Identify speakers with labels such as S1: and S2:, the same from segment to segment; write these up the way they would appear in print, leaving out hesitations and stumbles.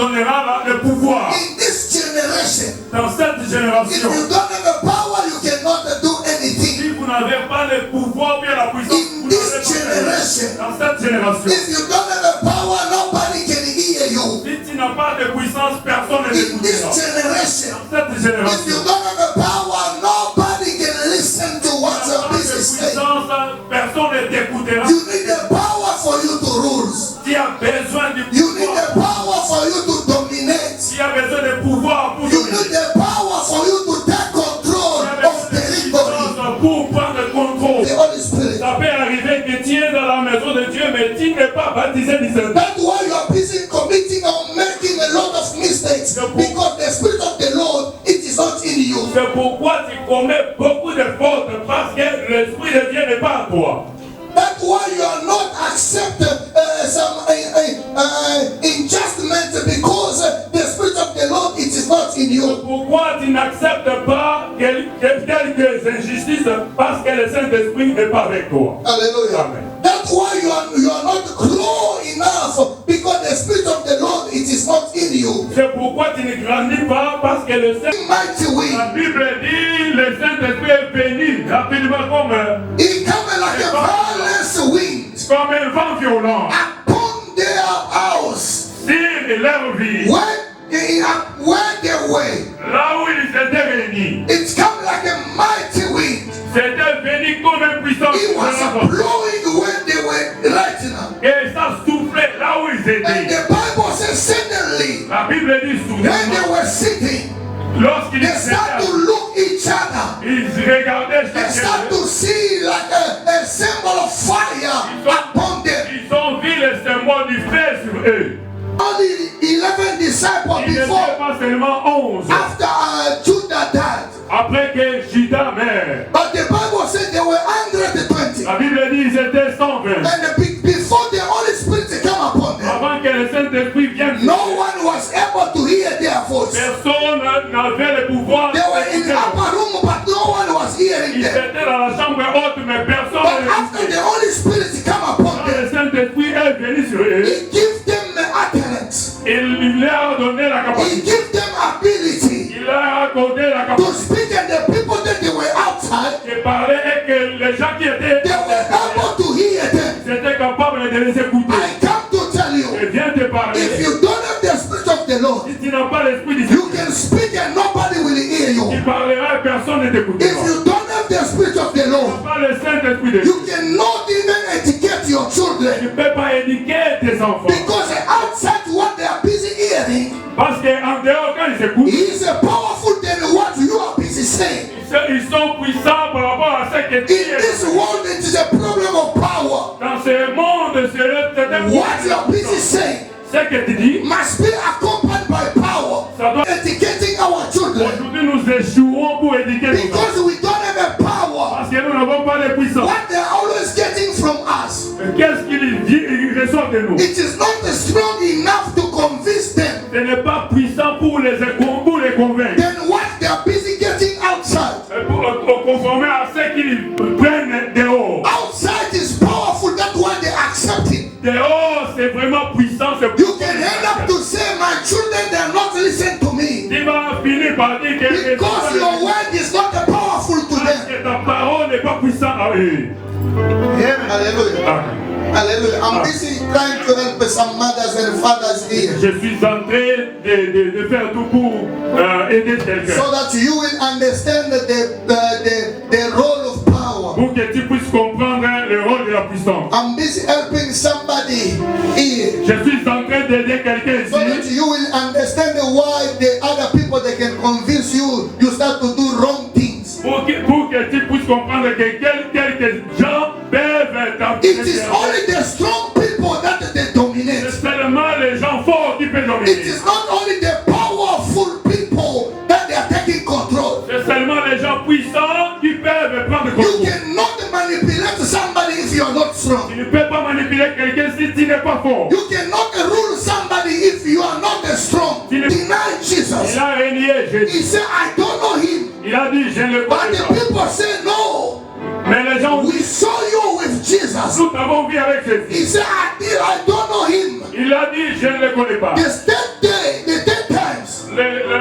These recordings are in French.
S1: donnera le pouvoir.
S2: In this generation,
S1: Dans cette
S2: if
S1: génération,
S2: you don't have the power, you cannot do anything.
S1: si vous n'avez pas le pouvoir, bien la puissance,
S2: In
S1: vous
S2: this
S1: n'avez pas
S2: generation,
S1: dans cette génération.
S2: if you don't have the power, nobody can hear you.
S1: Si tu n'as pas de puissance, personne ne
S2: In this
S1: t'écoutera.
S2: generation,
S1: Dans cette
S2: if you
S1: génération,
S2: don't have the power, nobody can listen to what
S1: si tu n'as
S2: your
S1: pas de
S2: business saying.
S1: puissance, personne ne t'écoutera.
S2: You need the power for you to rule.
S1: Tu as besoin du
S2: You need
S1: pouvoir.
S2: the power for you to dominate.
S1: Tu as besoin de pouvoir pour
S2: You
S1: dominer.
S2: need the power for you to take control
S1: Tu as
S2: of
S1: besoin de
S2: territory.
S1: puissance pour prendre le contrôle.
S2: The Holy Spirit.
S1: Ça peut arriver que tu es dans la maison de Dieu, mais tu n'es pas baptisé du Saint-Esprit.
S2: That's why you are busy committing or making a lot of mistakes, because the Spirit of the Lord, it is not in you.
S1: C'est pourquoi tu commets beaucoup de fautes, parce que l'Esprit de Dieu n'est pas en toi.
S2: That's why you are not accepted some adjustment, because the Spirit of the Lord, it is not in you.
S1: Pourquoi tu n'acceptes pas quelques injustices, parce que le Saint-Esprit n'est pas avec toi.
S2: Hallelujah.
S1: Amen.
S2: That's why you are not grow enough, because the Spirit of the Lord, it is not in you.
S1: C'est pourquoi tu ne grandis pas, parce que le Saint-Esprit,
S2: Mighty wind.
S1: la Bible dit, le Saint-Esprit est venu rapidement
S2: He came like a violent wind
S1: comme un vent violent
S2: upon their house.
S1: sur leur vie.
S2: Where they were,
S1: Là où ils étaient réunis,
S2: it came like a mighty wind.
S1: c'était venu comme un puissant
S2: It was
S1: vent.
S2: blowing when they were right now.
S1: Et ça soufflait là où ils
S2: And
S1: étaient.
S2: the Bible says suddenly,
S1: La Bible dit
S2: when
S1: soudainement,
S2: they were sitting,
S1: lorsqu'ils
S2: they start to
S1: étaient,
S2: look each other.
S1: ils regardaient
S2: They start
S1: chacun.
S2: to see like a symbol of fire upon them.
S1: Ils ont vu le symbole du feu sur eux.
S2: Only 11 disciples
S1: Ils n'étaient
S2: before,
S1: pas seulement 11.
S2: after Judah died.
S1: Après que Judas meurt,
S2: But the Bible said there were 120.
S1: la Bible dit qu'ils étaient 120.
S2: And before the Holy Spirit came upon them,
S1: Avant que le Saint-Esprit vienne,
S2: no one was able to hear their voice.
S1: personne n'avait le pouvoir.
S2: They were in the upper room, but no one was hearing
S1: Ils
S2: them.
S1: étaient dans la chambre haute, mais personne
S2: But
S1: ne
S2: after
S1: l'écoutait.
S2: the Holy Spirit came upon
S1: Quand
S2: them,
S1: le Saint-Esprit est venu sur eux,
S2: He gave them the utterance.
S1: il leur a donné la
S2: He
S1: capacité.
S2: gave them ability
S1: Il leur a accordé la
S2: to
S1: capacité
S2: speak, and the people that they were outside,
S1: de parler et que les gens qui étaient
S2: they were able to hear them.
S1: étaient capables de les écouter.
S2: I come to tell you,
S1: Et viens te
S2: if
S1: parler.
S2: you don't have the Spirit of the Lord,
S1: Si tu n'as pas l'Esprit du
S2: you
S1: Seigneur,
S2: can speak and nobody will hear
S1: tu
S2: you.
S1: parleras et personne ne
S2: If
S1: t'écoutera.
S2: you don't have the Spirit of the
S1: Tu
S2: Lord,
S1: n'as pas le Saint-Esprit de Dieu.
S2: you cannot even educate your
S1: Tu
S2: children,
S1: ne peux pas éduquer tes enfants.
S2: because outside what they are busy hearing
S1: Parce qu'en dehors, quand ils écoutent,
S2: is powerful than what you are busy saying.
S1: ils sont puissants par rapport à ce que tu
S2: In this
S1: es.
S2: world, it is a problem of power.
S1: Dans ce monde, c'est un
S2: What you are busy saying
S1: Ce que tu dis,
S2: must be accompanied by power.
S1: ça doit.
S2: Educating our children,
S1: Aujourd'hui, nous échouons pour éduquer nos enfants.
S2: because we don't have a power.
S1: Parce que nous n'avons pas de puissance.
S2: What they're always getting from us,
S1: Qu'est-ce qu'ils reçoivent de nous?
S2: it is not strong enough to convince them.
S1: Ce n'est pas puissant pour les convaincre.
S2: Then what they are busy getting outside.
S1: Pour conformer à ce qu'ils prennent dehors.
S2: Outside is powerful, that's why they accept it.
S1: Dehors, c'est vraiment puissant.
S2: You can end up to say, my children, they are not listening to me.
S1: Tu vas finir par dire que
S2: Because your word is not powerful to them.
S1: que ta parole n'est pas puissante à eux.
S2: Hallelujah.
S1: Amen.
S2: Hallelujah. I'm busy trying to help some mothers and fathers here,
S1: Je suis en train de faire tout pour aider quelqu'un.
S2: so that you will understand the role of power.
S1: Pour que tu puisses comprendre le rôle de la puissance.
S2: I'm busy helping somebody here,
S1: Je suis en train d'aider quelqu'un
S2: so that
S1: ici.
S2: you will understand why the other people, they can convince you start to do wrong things.
S1: Pour que tu puisses comprendre que quelques gens peuvent
S2: It is only the strong people that they dominate.
S1: C'est seulement les gens forts qui peuvent
S2: It
S1: dominer.
S2: is not only the powerful people that they are taking control.
S1: C'est seulement les gens puissants qui peuvent prendre
S2: You
S1: contrôle.
S2: cannot manipulate somebody if you are not strong.
S1: Tu ne peux pas manipuler quelqu'un si tu n'es pas fort.
S2: You cannot rule somebody if you are not strong. Deny Jesus.
S1: Il a renié Jésus.
S2: He said, I don't know him.
S1: Il a dit, je ne le
S2: But
S1: connais
S2: the
S1: pas.
S2: people say, no.
S1: Mais les gens,
S2: We saw you with Jesus.
S1: nous t'avons vu avec Jésus.
S2: He said, I don't know him.
S1: Il a dit, je ne le connais pas.
S2: The third day,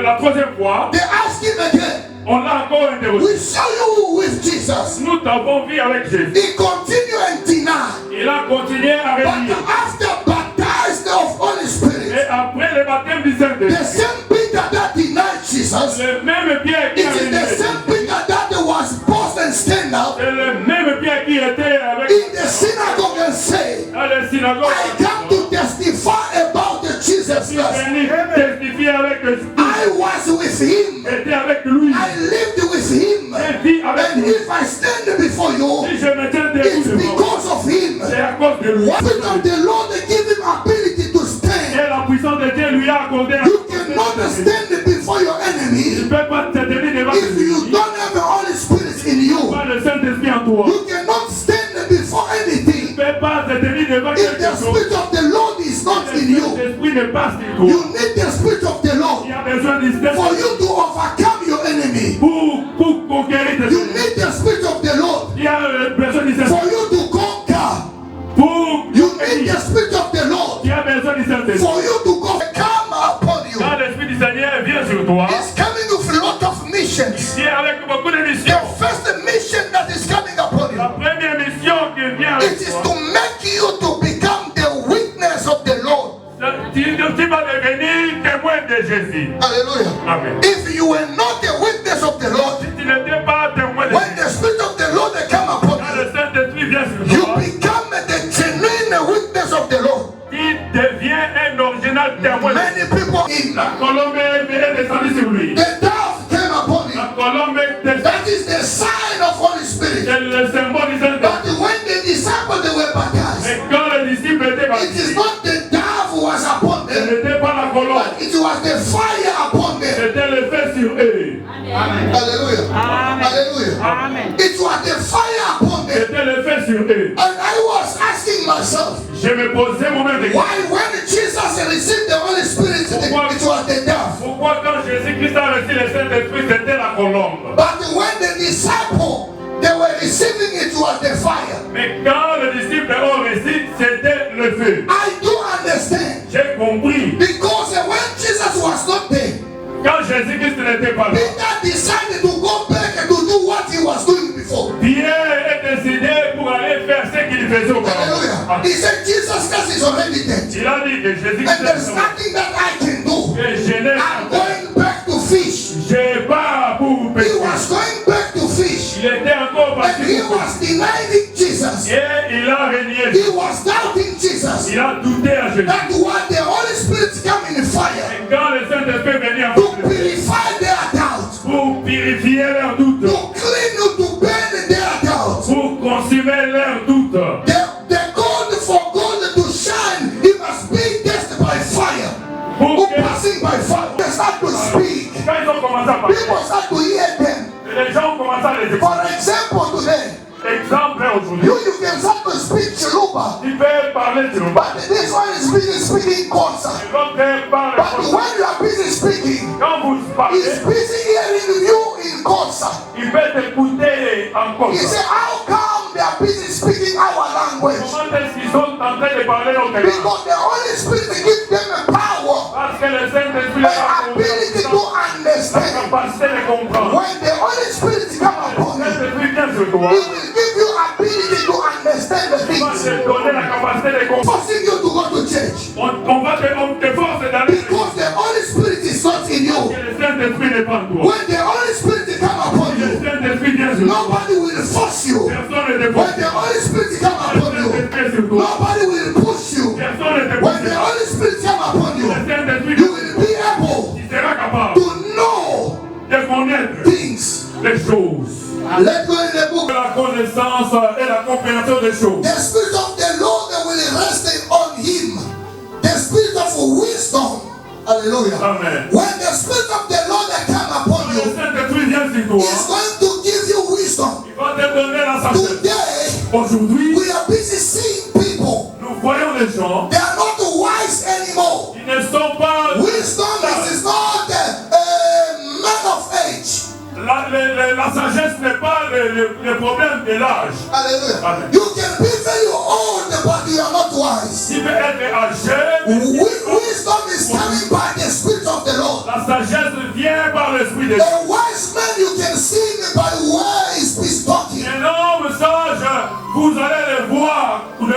S1: la troisième fois,
S2: they asked him again,
S1: on l'a encore interrogé.
S2: we saw you with Jesus.
S1: Nous t'avons vu avec Jésus.
S2: He continued and denied.
S1: Il a continué à
S2: But
S1: renier.
S2: after baptized of Holy
S1: Et
S2: Spirit,
S1: après le baptême du
S2: the
S1: Saint-Esprit,
S2: same Peter that denied Jesus,
S1: le même Pierre qui
S2: it
S1: a
S2: is the
S1: renié.
S2: same Peter that was boast and stand up
S1: C'est le même Pierre qui était avec
S2: in the synagogue and say,
S1: dans les synagogues.
S2: I come to testify about the Jesus
S1: Il
S2: Christ.
S1: est venu testifier avec Jésus.
S2: I was with him.
S1: Était avec lui.
S2: I lived with him.
S1: Et vit avec
S2: And
S1: lui.
S2: if I stand before you,
S1: Si je me tiens
S2: it's
S1: debout devant,
S2: because of him.
S1: c'est à cause de lui.
S2: What of the Lord that give him ability to
S1: Et
S2: stand?
S1: la puissance de Dieu lui a accordé.
S2: You cannot stand before your
S1: Tu
S2: enemy
S1: ne peux pas te tenir devant
S2: if you
S1: Jésus.
S2: don't have the Holy Spirit in you.
S1: Pas le Saint-Esprit en toi.
S2: You cannot stand before
S1: Tu
S2: anything
S1: ne peux pas te tenir devant
S2: if
S1: quelque
S2: the
S1: chose.
S2: Spirit of the Lord is not in you.
S1: L'Esprit n'est pas sur toi.
S2: You need the Spirit of the Lord
S1: Il y a besoin du
S2: for
S1: Saint-Esprit
S2: you to overcome your enemy.
S1: pour conquérir tes
S2: You
S1: ennemis.
S2: need the Spirit of the Lord
S1: Il y a besoin du
S2: for
S1: Saint-Esprit
S2: you to conquer.
S1: pour
S2: You need
S1: conquérir.
S2: the Spirit of the Lord
S1: Il y a besoin du Saint-Esprit.
S2: for you to come upon you.
S1: Quand l'Esprit du Seigneur vient sur toi,
S2: It's coming with a lot of missions.
S1: il vient avec beaucoup de
S2: The
S1: missions.
S2: first mission that is coming upon
S1: La
S2: you,
S1: première mission qui vient avec
S2: it is
S1: toi,
S2: to make you to become the witness of the Lord.
S1: tu vas devenir témoin de Jésus.
S2: Hallelujah.
S1: Amen.
S2: If you were not the witness of the Lord,
S1: Si tu n'étais pas témoin de
S2: when
S1: Jésus,
S2: the Spirit of the Lord come upon
S1: quand
S2: you,
S1: le Saint-Esprit vient sur
S2: you
S1: toi,
S2: become the genuine witness of the Lord.
S1: il devient un original témoin.
S2: Many people in
S1: La colombe est descendue sur lui.
S2: the dove came upon
S1: La
S2: him.
S1: colombe est descendue.
S2: That is the sign of Holy Spirit.
S1: C'est le symbole du Saint-Esprit.
S2: But when the disciples they were baptized,
S1: Et quand les disciples étaient
S2: it is
S1: baptisés,
S2: not the dove who was upon
S1: ce
S2: them,
S1: n'était pas la colombe,
S2: but it was the fire upon them.
S1: c'était le feu sur eux.
S2: Hallelujah. Hallelujah.
S3: Amen.
S2: It was the fire upon them.
S1: C'était le feu sur eux.
S2: And I was asking myself,
S1: Je me posais moi-même des questions.
S2: why when Jesus received the Holy Spirit, it was the dove.
S1: Pourquoi quand Jésus-Christ a reçu le Saint-Esprit, c'était la colombe?
S2: But when the disciple they were receiving it was the fire.
S1: Mais quand les disciples ont reçu, c'était le feu.
S2: I do understand.
S1: J'ai compris.
S2: Because when Jesus was not there,
S1: Quand Jésus-Christ n'était pas là,
S2: Peter decided to go back and to do what he was doing before.
S1: Pierre est décidé pour aller faire ce qu'il faisait auparavant.
S2: Hallelujah. He said, Jesus Christ is already dead.
S1: Il a dit que
S2: And
S1: Jésus-Christ
S2: there's
S1: est mort.
S2: nothing that I can do.
S1: Et je n'ai
S2: I'm going back to fish.
S1: Je pars pour
S2: He
S1: pêcher.
S2: was going back to fish.
S1: Il était encore
S2: And
S1: parti
S2: he
S1: pour
S2: was denying Jesus.
S1: pêcher. Et il a renié.
S2: He was doubting Jesus.
S1: Il a douté à Jésus.
S2: That's why the Holy Spirit come in fire
S1: Et quand le Saint-Esprit venait en
S2: to
S1: feu,
S2: purify their doubt,
S1: pour purifier leurs doutes,
S2: to clean you, to burn their doubt.
S1: pour consumer leurs doutes.
S2: The gold for gold to shine, it must be tested by fire. Who
S1: Pour que,
S2: passing by fire? They start to speak.
S1: quand ils ont commencé à parler,
S2: People start to hear them.
S1: les gens ont commencé à les écouter.
S2: For example, today,
S1: Exemple aujourd'hui.
S2: you can start to speak Chiluba,
S1: Tu peux parler de nous.
S2: but this one is speaking Kosa.
S1: L'autre parle
S2: But
S1: français.
S2: when you are busy speaking,
S1: Quand vous parlez,
S2: he's busy hearing you in Kosa.
S1: il peut t'écouter encore.
S2: He said, how come they are busy speaking our language?
S1: Comment est-ce qu'ils sont en train de parler au Québec?
S2: Because the Holy Spirit gives them a power,
S1: Parce que le Saint-Esprit a
S2: an ability to
S1: la
S2: understand.
S1: capacité de comprendre.
S2: When the Holy Spirit come
S1: Le
S2: upon you,
S1: Saint-Esprit vient sur
S2: He
S1: toi.
S2: will give you ability to understand the
S1: Il va
S2: things.
S1: te donner la capacité de comprendre.
S2: Forcing you to go to church.
S1: On te force d'aller.
S2: Because the Holy Spirit is not in you.
S1: Que le Saint-Esprit n'est pas en toi.
S2: When the Holy Spirit come upon
S1: Le
S2: you,
S1: Saint-Esprit vient sur toi.
S2: nobody will force you.
S1: Personne ne te
S2: When
S1: force.
S2: the Holy Spirit come
S1: Le
S2: upon you,
S1: Saint-Esprit est sur toi.
S2: nobody will push you.
S1: Personne ne te
S2: When the
S1: pousse.
S2: Holy Spirit come upon you,
S1: Le Saint-Esprit
S2: you will be able
S1: tu seras capable
S2: to know
S1: de connaître
S2: things.
S1: les choses.
S2: Let's go in the book.
S1: La connaissance et la compréhension des choses.
S2: The Spirit of the Lord that will rest on him. The Spirit of wisdom. Hallelujah.
S1: Amen.
S2: When the Spirit of the Lord that come upon
S1: Le
S2: you,
S1: Saint-Esprit vient sur toi.
S2: He's going to give you wisdom.
S1: Il va te donner la sagesse.
S2: Today,
S1: Aujourd'hui,
S2: we are busy seeing people.
S1: nous voyons les gens
S2: They are not wise anymore.
S1: qui ne sont pas.
S2: Wisdom is not a man of age.
S1: La sagesse n'est pas le problème de l'âge.
S2: Hallelujah.
S1: Amen.
S2: You can be very old, but you are not wise.
S1: Tu peux être âgé.
S2: Wisdom is coming by the Spirit of the Lord.
S1: La sagesse vient par l'Esprit de Dieu.
S2: A wise man, you can see him by where he speaks talking.
S1: Un homme sage, vous allez le voir au
S2: The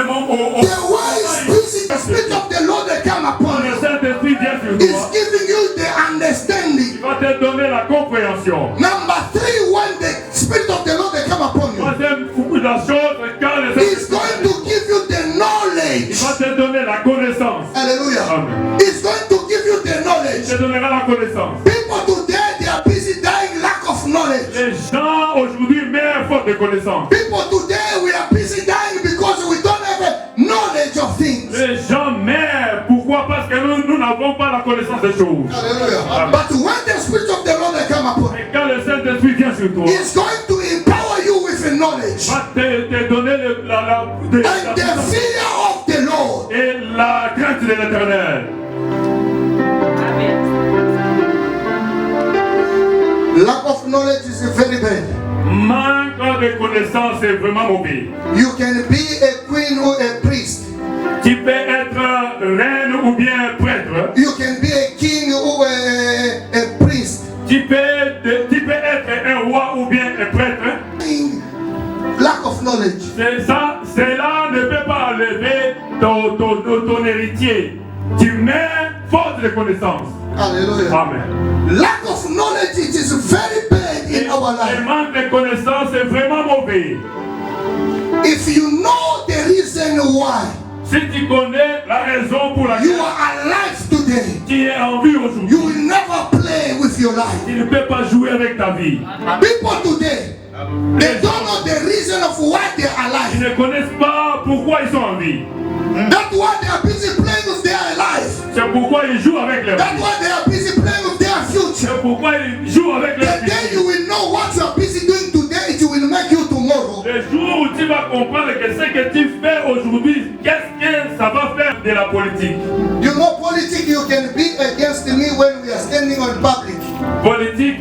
S2: wise speaks, the Spirit of the Lord that come upon
S1: Le
S2: you.
S1: Saint-Esprit vient sur
S2: Is
S1: toi.
S2: giving you the understanding.
S1: Il va te donner la compréhension.
S2: Number 3, when the Spirit of the Lord that come upon you,
S1: Troisième la chose, quand le
S2: He's
S1: Saint-Esprit
S2: going to give you the
S1: il
S2: knowledge.
S1: va te donner la connaissance.
S2: Hallelujah.
S1: Amen.
S2: He's going to give you the
S1: Il
S2: knowledge.
S1: te donnera la connaissance.
S2: People today, they are busy dying lack of knowledge.
S1: Les gens aujourd'hui meurent faute de connaissance.
S2: People today, we are busy dying because we don't have a knowledge of things.
S1: Les gens meurent. Pourquoi? Parce que nous n'avons pas la connaissance des choses.
S2: Hallelujah. But when the Spirit of the Lord that come upon you,
S1: Et quand le Saint-Esprit vient sur toi,
S2: He's going to empower you with the knowledge
S1: va te donner
S2: and the fear of the Lord.
S1: et la crainte de l'Éternel.
S2: Lack of knowledge is very bad.
S1: Manque de connaissance est vraiment mauvais.
S2: You can be a queen or a priest.
S1: Tu peux être reine ou bien prêtre.
S2: You can be a king or a priest.
S1: Tu peux être un roi ou bien un prêtre.
S2: Lack of knowledge.
S1: Cela ne peut pas enlever ton héritier. Tu mets faute de connaissance.
S2: Hallelujah.
S1: Amen.
S2: Lack of knowledge, it is very bad in our
S1: Le
S2: life.
S1: manque de connaissance est vraiment mauvais.
S2: If you know the reason why
S1: Si tu connais la raison pour
S2: you
S1: laquelle
S2: are alive today,
S1: tu es en vie aujourd'hui,
S2: you will never play with your life.
S1: tu ne peux pas jouer avec ta vie.
S2: People today, they don't know the reason of why they are
S1: Ils
S2: alive.
S1: ne connaissent pas pourquoi ils sont en vie.
S2: That's why they are busy playing with their life.
S1: C'est pourquoi ils jouent avec leur
S2: That's
S1: vie.
S2: why they are busy playing with their future.
S1: C'est pourquoi ils jouent avec leur
S2: The day
S1: vie.
S2: you will know what you are busy doing today, it will make you tomorrow.
S1: Le jour où tu vas comprendre que ce que tu fais aujourd'hui, qu'est-ce que ça va faire de la politique.
S2: You know, politics, you can be against me when we are standing on public.
S1: Politique,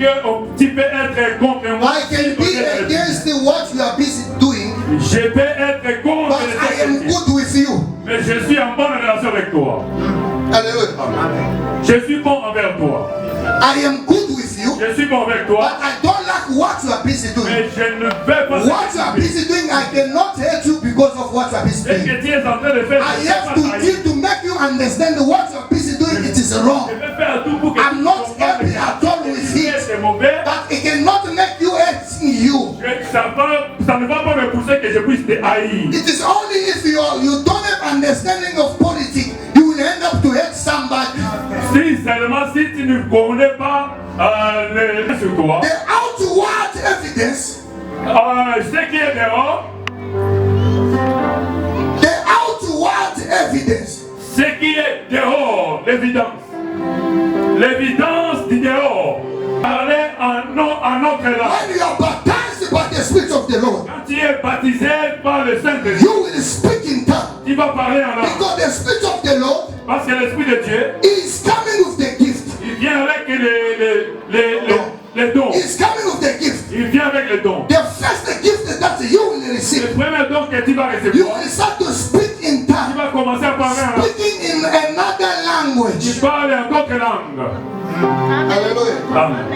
S1: tu peux être contre moi.
S2: I can be against what you are busy doing,
S1: Je peux être contre
S2: but I am
S1: les
S2: good with you.
S1: mais je suis en bonne relation avec toi.
S2: Hallelujah.
S1: Je suis bon envers toi.
S2: I am good with you,
S1: Je suis bon avec
S2: but
S1: toi.
S2: I don't like what you are busy doing.
S1: Mais je ne vais pas
S2: What you are busy doing, I cannot hate you because of what you are busy
S1: ce
S2: doing.
S1: que tu es en train de faire.
S2: I
S1: je
S2: have
S1: vais
S2: to
S1: pas
S2: deal to make you understand that what you are busy doing, it is wrong.
S1: Je vais faire tout pour que
S2: I'm
S1: tu
S2: not
S1: comprennes
S2: happy
S1: que
S2: at all with it,
S1: c'est mauvais.
S2: but it cannot make you hate you.
S1: Ça ne va pas me pousser que je puisse te haïr.
S2: It is only if you don't have understanding of politics, you will end up to hate somebody.
S1: Si seulement si tu ne connais pas les sur toi,
S2: The outward evidence,
S1: ce qui est dehors,
S2: the outward evidence,
S1: ce qui est dehors, l'évidence. L'évidence du dehors. Parler en notre langue.
S2: when you are baptized by the Spirit of the Lord,
S1: Quand tu es baptisé par le Saint-Esprit,
S2: you will speak in tongues.
S1: tu vas parler en langue.
S2: Because the Spirit of the Lord
S1: Parce que l'Esprit de Dieu,
S2: is coming with the gift.
S1: il vient avec les dons.
S2: He's coming with the gift.
S1: Il vient avec les dons.
S2: The first gift that you will
S1: Le
S2: receive,
S1: premier don que tu vas
S2: you
S1: recevoir,
S2: will start to speak in
S1: tu
S2: tongues,
S1: vas commencer à parler en langue.
S2: speaking in another
S1: Tu
S2: language.
S1: parles en d'autres langues.
S2: Hallelujah.
S1: Amen.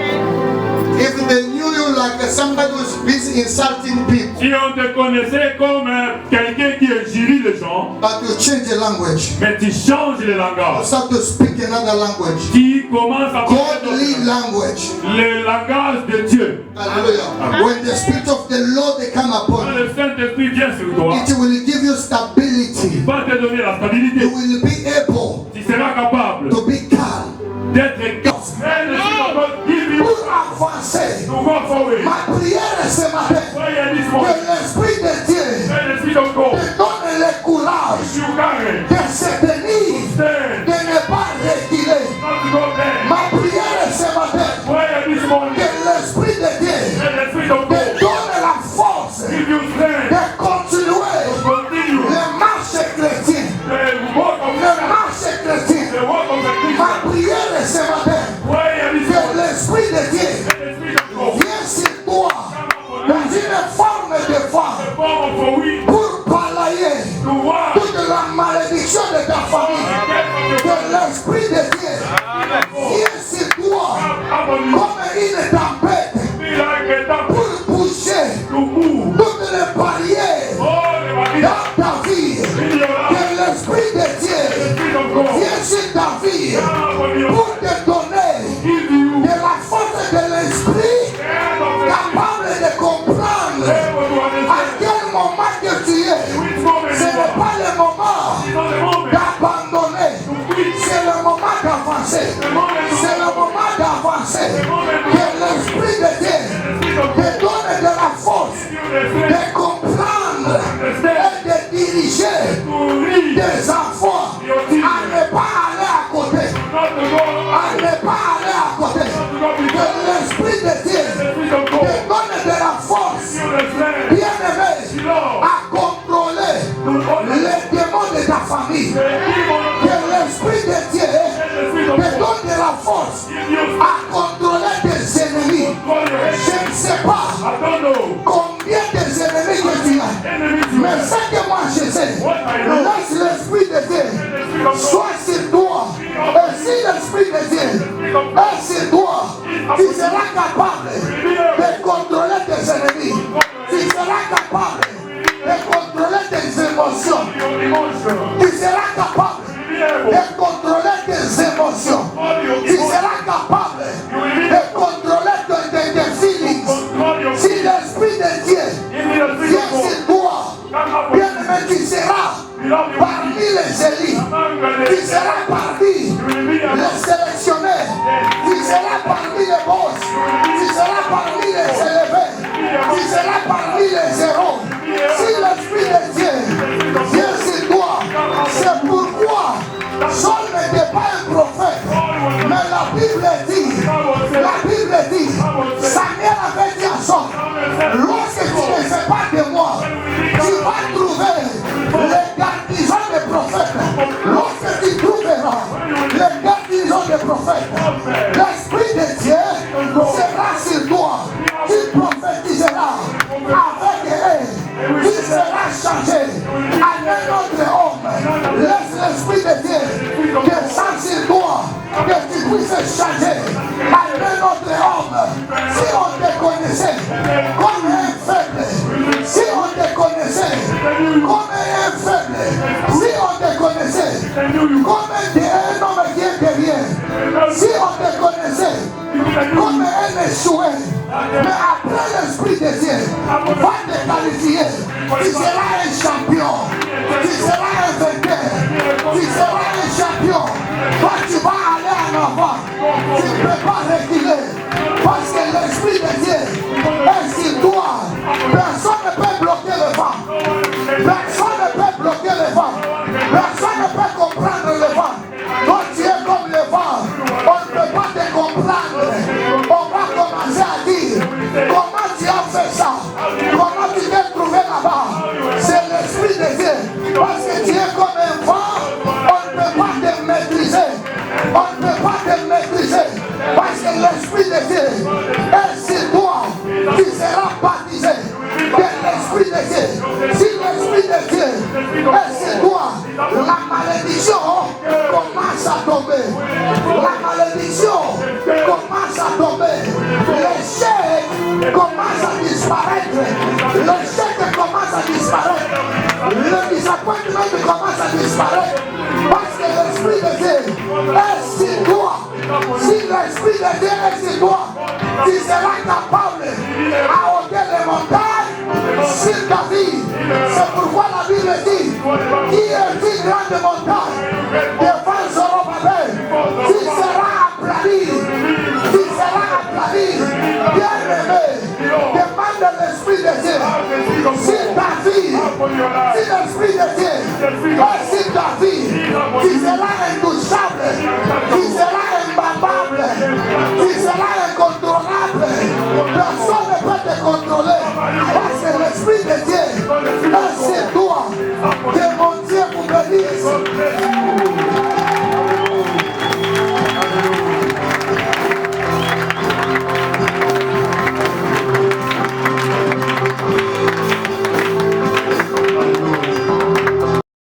S2: If they knew you like somebody who's busy insulting people,
S1: Si on te connaissait comme quelqu'un qui injurie les gens,
S2: but you change the language,
S1: mais tu changes le
S2: you
S1: langage.
S2: start to speak another language,
S1: Tu commences à parler
S2: godly language.
S1: le langage de Dieu.
S2: Hallelujah. When the Spirit of the Lord they come
S1: Quand
S2: upon you,
S1: le Saint-Esprit vient sur toi,
S2: it will give you stability.
S1: il va te donner la
S2: You
S1: stabilité.
S2: will be able
S1: Tu seras capable
S2: to be calm.
S1: d'être calme. Mais le Seigneur give you
S2: Pour avancer,
S1: to go forward.
S2: ma prière ce matin,
S1: Soyez
S2: que
S1: disponible.
S2: l'Esprit de Dieu
S1: Et l'Esprit de Dieu,
S2: te donne le courage
S1: tu carré.
S2: de se tenir,
S1: Stand.
S2: de ne pas reculer.
S1: Not to go back.
S2: Ma prière ce matin,
S1: Soyez disponible.
S2: que l'Esprit de Dieu
S1: Et l'Esprit de
S2: te
S1: Dieu,
S2: donne la force
S1: give you strength.
S2: de continuer
S1: Continue.
S2: le marche chrétien.
S1: The work of
S2: Le marche chrétien.
S1: the work of the Christian.
S2: Ma prière ce matin,
S1: Soyez
S2: que
S1: disponible.
S2: l'Esprit de Dieu
S1: Et l'Esprit de Dieu,
S2: vienne sur toi dans une forme de femme
S1: forme for we
S2: pour balayer
S1: to walk.
S2: toute la malédiction de ta famille. Que l'Esprit de Dieu vienne sur toi comme une tempête pour boucher toutes les barrières dans ta vie. Que l'Esprit de Dieu vienne sur ta vie pour te donner de la force de l'Esprit capable de comprendre à quel moment que tu es. Ce n'est pas le moment d'abandonner, c'est le moment d'avancer. C'est le moment d'avancer. Que l'Esprit de Dieu te donne de la force de comprendre et de diriger des enfants à ne pas aller à côté. À ne pas aller à côté. Que l'Esprit de Dieu te donne de la force, bien-aimé, à contrôler les démons de ta famille. Que l'Esprit de Dieu te donne de la force à contrôler tes ennemis. Je ne sais pas combien tes ennemis que tu as, mais ce que moi je sais, laisse l'Esprit de Dieu soit sur toi. Et si l'Esprit de Dieu est sur toi, tu seras capable de contrôler tes ennemis. Tu seras capable de contrôler tes émotions. Tu seras capable de contrôler tes émotions. Tu seras capable de contrôler tes feelings. Si l'Esprit de Dieu vient sur toi, bien-aimé, tu seras parmi les élus. Tu seras parmi les sélectionnés. Tu seras parmi les boss. Tu seras parmi les élevés. Tu seras parmi les héros. Si l'Esprit de Dieu vient sur toi, c'est pourquoi Saul n'était pas un prophète. Mais la Bible dit, Samuel avait dit à Saul, lorsque tu ne fais pas de moi, tu vas trouver les garnisons des prophètes. Lorsque tu trouveras les garnisons des prophètes, l'Esprit de Dieu sera sur toi. Tu prophétiseras avec eux. Tu seras changé à un autre homme. Laisse l'Esprit de Dieu descendre sur toi, que tu puisses changer à un autre homme. Si on te connaissait comme un faible, si on te connaissait comme un faible, si on te connaissait comme un homme qui est derrière, si on te connaissait comme un échoué, mais après l'Esprit de Dieu va te qualifier, tu seras un champion, tu seras un vainqueur, tu seras un champion. Toi tu vas aller en avant, tu ne peux pas reculer, parce que l'Esprit de Dieu est sur toi. Personne ne peut bloquer le vent, personne ne peut bloquer le vent, personne ne peut comprendre le vent. Toi tu es comme le vent, on ne peut pas te comprendre. On va commencer à dire comment tu as fait ça, comment tu t'es trouvé là-bas. C'est l'Esprit de Dieu, parce que tu es comme un vent, on ne peut pas te maîtriser. On ne peut pas te maîtriser, parce que l'Esprit de Dieu est sur toi. Tu seras baptisé de l'Esprit de Dieu. Si l'Esprit de Dieu est sur toi, la malédiction commence à tomber. La malédiction commence à tomber. L'échec commence à disparaître. L'échec commence à disparaître. Le disappointment commence à disparaître. Parce que l'Esprit de Dieu est sur toi. Si l'Esprit de Dieu est sur toi, tu seras capable à ôter les montagnes sur ta vie. C'est pourquoi la Bible dit, qui est une grande montagne devant Zorobabel, tu seras aplani. Tu seras aplani. Bien-aimé, demande l'Esprit de Dieu sur ta vie. Si l'Esprit de Dieu est